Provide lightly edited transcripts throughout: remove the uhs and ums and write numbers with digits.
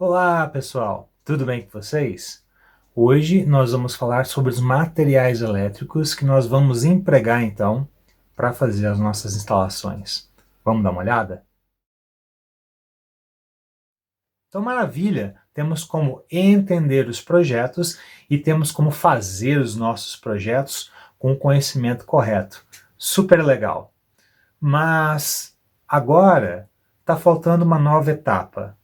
Olá, pessoal! Tudo bem com vocês? Hoje nós vamos falar sobre os materiais elétricos que nós vamos empregar então para fazer as nossas instalações. Vamos dar uma olhada? Então, maravilha! Temos como entender os projetos e temos como fazer os nossos projetos com o conhecimento correto. Super legal! Mas agora está faltando uma nova etapa.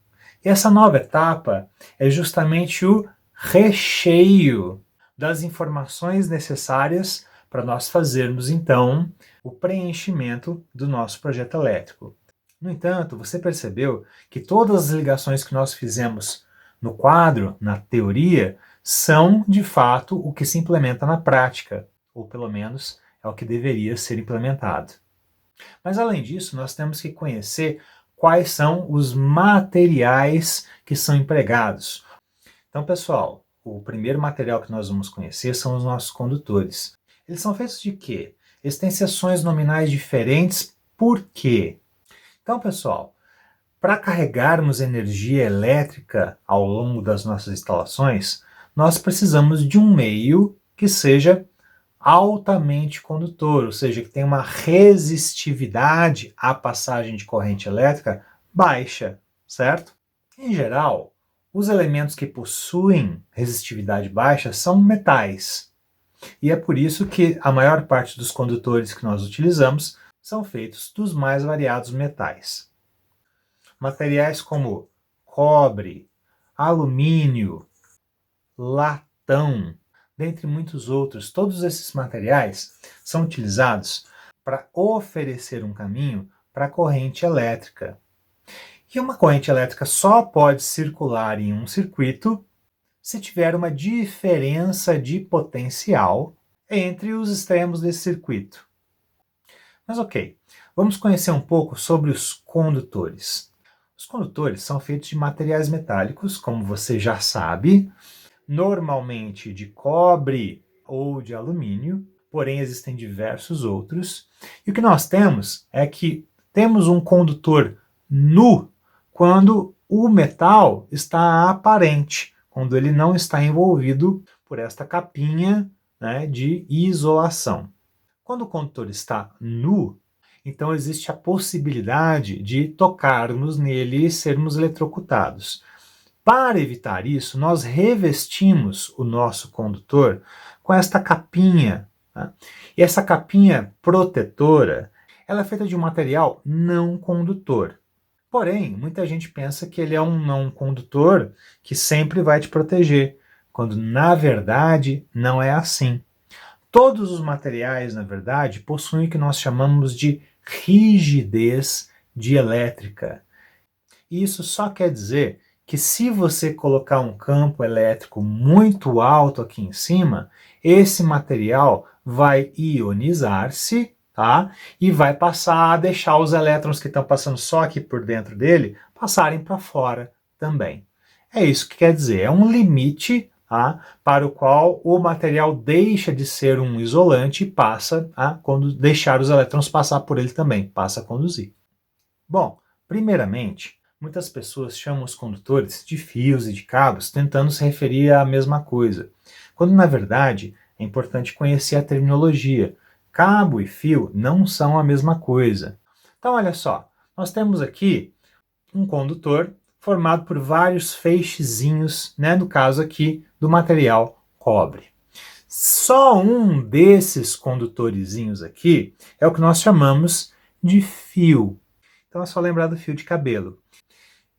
E essa nova etapa é justamente o recheio das informações necessárias para nós fazermos então o preenchimento do nosso projeto elétrico. No entanto, você percebeu que todas as ligações que nós fizemos no quadro, na teoria, são de fato o que se implementa na prática, ou pelo menos é o que deveria ser implementado. Mas além disso, nós temos que conhecer quais são os materiais que são empregados. Então, pessoal, o primeiro material que nós vamos conhecer são os nossos condutores. Eles são feitos de quê? Eles têm seções nominais diferentes. Por quê? Então, pessoal, para carregarmos energia elétrica ao longo das nossas instalações, nós precisamos de um meio que seja altamente condutor, ou seja, que tem uma resistividade à passagem de corrente elétrica baixa, certo? Em geral, os elementos que possuem resistividade baixa são metais. E é por isso que a maior parte dos condutores que nós utilizamos são feitos dos mais variados metais. Materiais como cobre, alumínio, latão, dentre muitos outros, todos esses materiais são utilizados para oferecer um caminho para a corrente elétrica. E uma corrente elétrica só pode circular em um circuito se tiver uma diferença de potencial entre os extremos desse circuito. Mas ok, vamos conhecer um pouco sobre os condutores. Os condutores são feitos de materiais metálicos, como você já sabe, normalmente de cobre ou de alumínio, porém existem diversos outros. E o que nós temos é que temos um condutor nu quando o metal está aparente, quando ele não está envolvido por esta capinha, né, de isolação. Quando o condutor está nu, então existe a possibilidade de tocarmos nele e sermos eletrocutados. Para evitar isso, nós revestimos o nosso condutor com esta capinha. Tá? E essa capinha protetora, ela é feita de um material não condutor. Porém, muita gente pensa que ele é um não condutor que sempre vai te proteger, quando na verdade não é assim. Todos os materiais, na verdade, possuem o que nós chamamos de rigidez dielétrica. Isso só quer dizer que se você colocar um campo elétrico muito alto aqui em cima, esse material vai ionizar-se, tá? E vai passar a deixar os elétrons que estão passando só aqui por dentro dele passarem para fora também. É isso que quer dizer, é um limite, tá? Para o qual o material deixa de ser um isolante e passa a deixar os elétrons passar por ele também, passa a conduzir. Bom, primeiramente, muitas pessoas chamam os condutores de fios e de cabos, tentando se referir à mesma coisa, quando na verdade é importante conhecer a terminologia. Cabo e fio não são a mesma coisa. Então, olha só, nós temos aqui um condutor formado por vários feixezinhos, né, no caso aqui do material cobre. Só um desses condutorzinhos aqui é o que nós chamamos de fio. Então é só lembrar do fio de cabelo.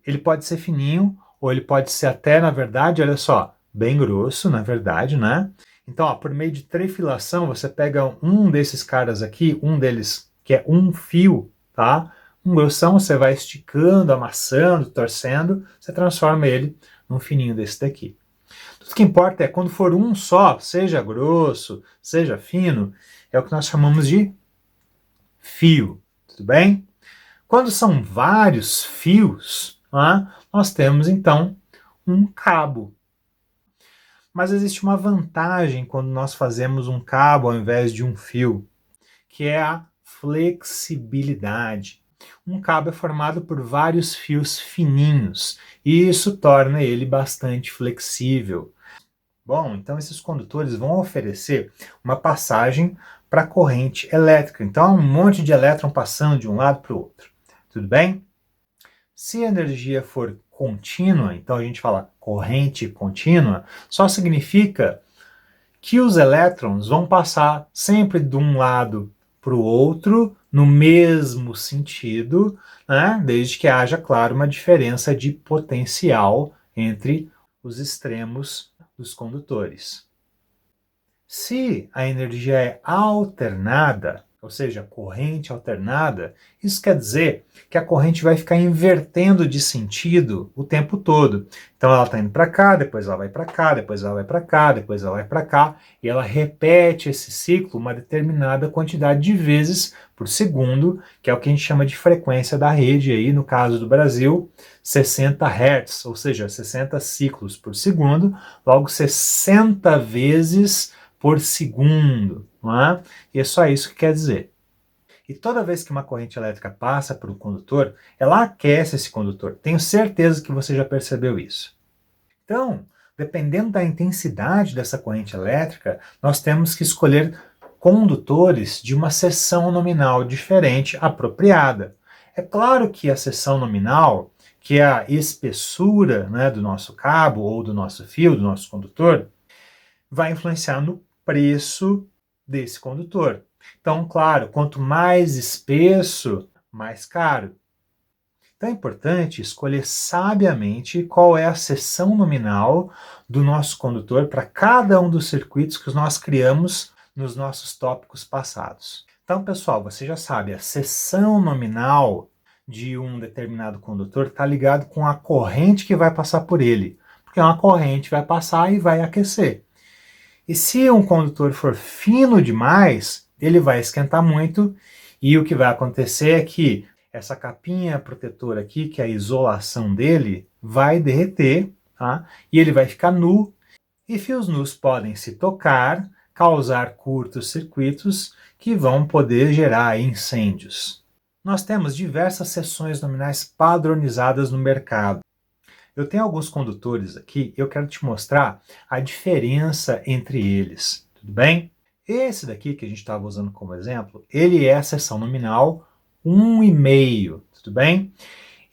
Ele pode ser fininho, ou ele pode ser até, na verdade, olha só, bem grosso, na verdade, né? Então, ó, por meio de trefilação, você pega um desses caras aqui, um deles que é um fio, tá? Um grossão, você vai esticando, amassando, torcendo, você transforma ele num fininho desse daqui. Tudo que importa é quando for um só, seja grosso, seja fino, é o que nós chamamos de fio, tudo bem? Quando são vários fios, nós temos então um cabo. Mas existe uma vantagem quando nós fazemos um cabo ao invés de um fio, que é a flexibilidade. Um cabo é formado por vários fios fininhos, e isso torna ele bastante flexível. Bom, então esses condutores vão oferecer uma passagem para a corrente elétrica. Então, há um monte de elétron passando de um lado para o outro. Tudo bem? Se a energia for contínua, então a gente fala corrente contínua, só significa que os elétrons vão passar sempre de um lado para o outro, no mesmo sentido, né? Desde que haja, claro, uma diferença de potencial entre os extremos dos condutores. Se a energia é alternada, ou seja, corrente alternada, isso quer dizer que a corrente vai ficar invertendo de sentido o tempo todo. Então ela está indo para cá, depois ela vai para cá, depois ela vai para cá, depois ela vai para cá, e ela repete esse ciclo uma determinada quantidade de vezes por segundo, que é o que a gente chama de frequência da rede aí, no caso do Brasil, 60 Hz, ou seja, 60 ciclos por segundo, logo 60 vezes por segundo, não é? E é só isso que quer dizer. E toda vez que uma corrente elétrica passa por um condutor, ela aquece esse condutor. Tenho certeza que você já percebeu isso. Então, dependendo da intensidade dessa corrente elétrica, nós temos que escolher condutores de uma seção nominal diferente, apropriada. É claro que a seção nominal, que é a espessura, né, do nosso cabo ou do nosso fio, do nosso condutor, vai influenciar no preço desse condutor. Então, claro, quanto mais espesso, mais caro. Então é importante escolher sabiamente qual é a seção nominal do nosso condutor para cada um dos circuitos que nós criamos nos nossos tópicos passados. Então, pessoal, você já sabe, a seção nominal de um determinado condutor está ligado com a corrente que vai passar por ele, porque uma corrente vai passar e vai aquecer. E se um condutor for fino demais, ele vai esquentar muito, e o que vai acontecer é que essa capinha protetora aqui, que é a isolação dele, vai derreter, tá? E ele vai ficar nu, e fios nus podem se tocar, causar curtos-circuitos que vão poder gerar incêndios. Nós temos diversas seções nominais padronizadas no mercado. Eu tenho alguns condutores aqui, eu quero te mostrar a diferença entre eles, tudo bem? Esse daqui que a gente estava usando como exemplo, ele é a seção nominal 1,5, tudo bem?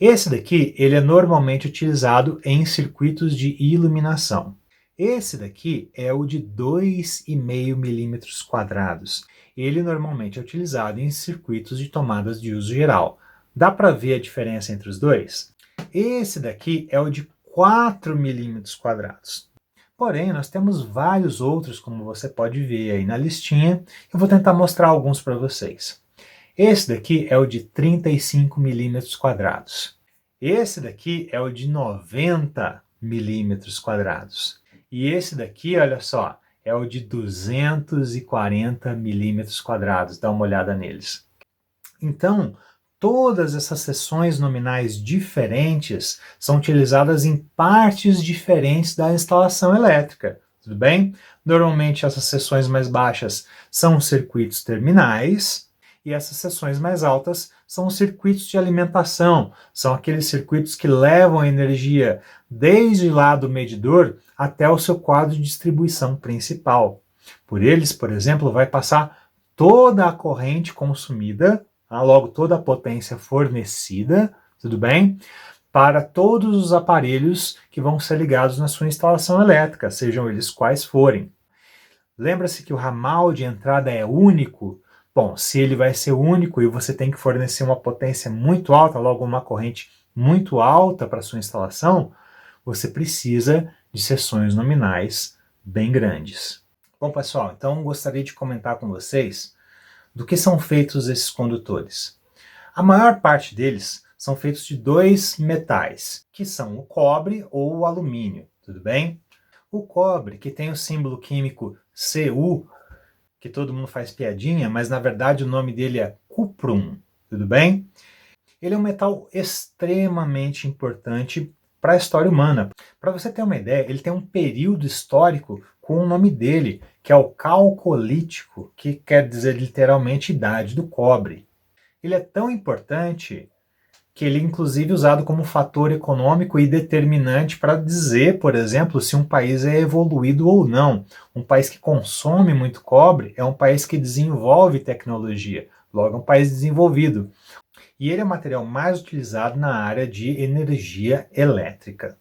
Esse daqui, ele é normalmente utilizado em circuitos de iluminação. Esse daqui é o de 2,5 milímetros quadrados. Ele normalmente é utilizado em circuitos de tomadas de uso geral. Dá para ver a diferença entre os dois? Esse daqui é o de 4 milímetros quadrados. Porém, nós temos vários outros, como você pode ver aí na listinha. Eu vou tentar mostrar alguns para vocês. Esse daqui é o de 35 milímetros quadrados. Esse daqui é o de 90 milímetros quadrados. E esse daqui, olha só, é o de 240 milímetros quadrados. Dá uma olhada neles. Então, todas essas seções nominais diferentes são utilizadas em partes diferentes da instalação elétrica, tudo bem? Normalmente essas seções mais baixas são circuitos terminais e essas seções mais altas são circuitos de alimentação, são aqueles circuitos que levam a energia desde lá do medidor até o seu quadro de distribuição principal. Por eles, por exemplo, vai passar toda a corrente consumida, logo toda a potência fornecida, tudo bem? Para todos os aparelhos que vão ser ligados na sua instalação elétrica, sejam eles quais forem. Lembra-se que o ramal de entrada é único? Bom, se ele vai ser único e você tem que fornecer uma potência muito alta, logo uma corrente muito alta para a sua instalação, você precisa de seções nominais bem grandes. Bom, pessoal, então gostaria de comentar com vocês do que são feitos esses condutores. A maior parte deles são feitos de dois metais, que são o cobre ou o alumínio, tudo bem? O cobre, que tem o símbolo químico Cu, que todo mundo faz piadinha, mas na verdade o nome dele é cuprum, tudo bem? Ele é um metal extremamente importante para a história humana. Para você ter uma ideia, ele tem um período histórico com o nome dele, que é o Calcolítico, que quer dizer literalmente idade do cobre. Ele é tão importante que ele é inclusive usado como fator econômico e determinante para dizer, por exemplo, se um país é evoluído ou não. Um país que consome muito cobre é um país que desenvolve tecnologia, logo é um país desenvolvido. E ele é o material mais utilizado na área de energia elétrica.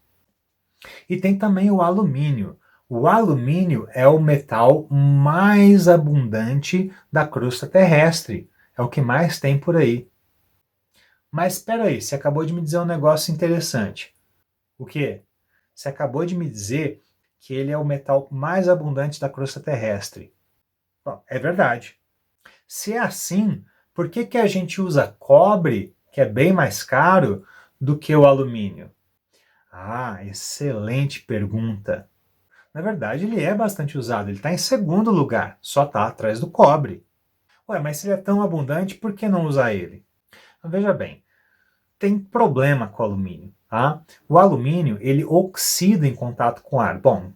E tem também o alumínio. O alumínio é o metal mais abundante da crosta terrestre. É o que mais tem por aí. Mas espera aí, você acabou de me dizer um negócio interessante. O quê? Você acabou de me dizer que ele é o metal mais abundante da crosta terrestre. Bom, é verdade. Se é assim, por que que a gente usa cobre, que é bem mais caro, do que o alumínio? Ah, excelente pergunta. Na verdade, ele é bastante usado, ele está em segundo lugar, só está atrás do cobre. Ué, mas se ele é tão abundante, por que não usar ele? Veja bem, tem problema com o alumínio, tá? O alumínio, ele oxida em contato com ar. Bom,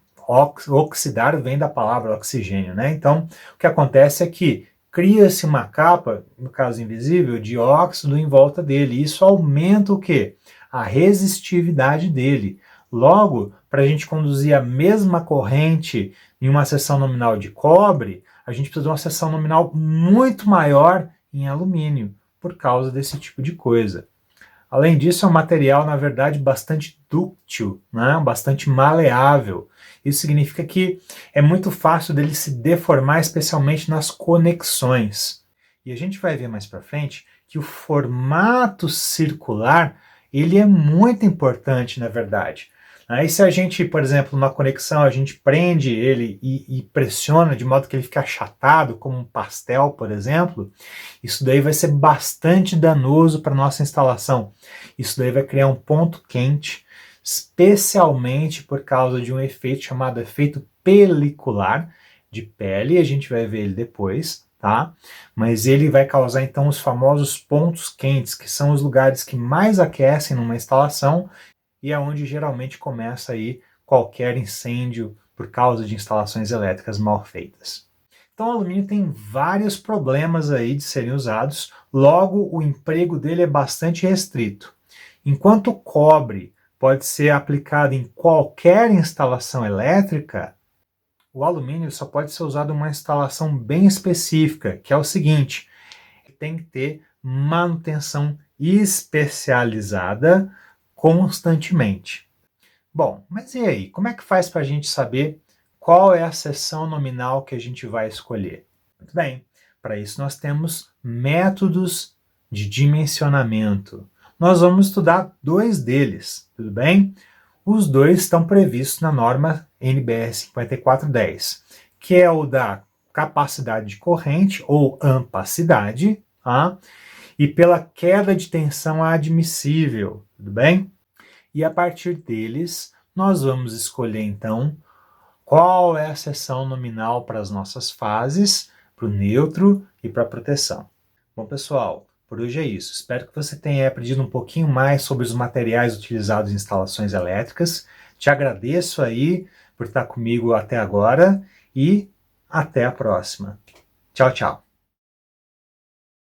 oxidar vem da palavra oxigênio, né? Então, o que acontece é que cria-se uma capa, no caso invisível, de óxido em volta dele. Isso aumenta o quê? A resistividade dele. Logo, para a gente conduzir a mesma corrente em uma seção nominal de cobre, a gente precisa de uma seção nominal muito maior em alumínio, por causa desse tipo de coisa. Além disso, é um material, na verdade, bastante dúctil, né? Bastante maleável. Isso significa que é muito fácil dele se deformar, especialmente nas conexões. E a gente vai ver mais para frente que o formato circular ele é muito importante, na verdade. Aí se a gente, por exemplo, numa conexão, a gente prende ele e pressiona de modo que ele fica achatado, como um pastel, por exemplo, isso daí vai ser bastante danoso para a nossa instalação. Isso daí vai criar um ponto quente, especialmente por causa de um efeito chamado efeito pelicular de pele, a gente vai ver ele depois, tá? Mas ele vai causar então os famosos pontos quentes, que são os lugares que mais aquecem numa instalação e é onde geralmente começa aí qualquer incêndio por causa de instalações elétricas mal feitas. Então o alumínio tem vários problemas aí de serem usados, logo o emprego dele é bastante restrito. Enquanto o cobre pode ser aplicado em qualquer instalação elétrica, o alumínio só pode ser usado em uma instalação bem específica, que é o seguinte: tem que ter manutenção especializada constantemente. Bom, mas e aí? Como é que faz para a gente saber qual é a seção nominal que a gente vai escolher? Muito bem, para isso nós temos métodos de dimensionamento. Nós vamos estudar dois deles, tudo bem? Os dois estão previstos na norma NBR 5410, que é o da capacidade de corrente ou ampacidade, tá? E pela queda de tensão admissível, tudo bem? E a partir deles, nós vamos escolher então qual é a seção nominal para as nossas fases, para o neutro e para a proteção. Bom, pessoal, por hoje é isso. Espero que você tenha aprendido um pouquinho mais sobre os materiais utilizados em instalações elétricas. Te agradeço aí por estar comigo até agora e até a próxima. Tchau, tchau.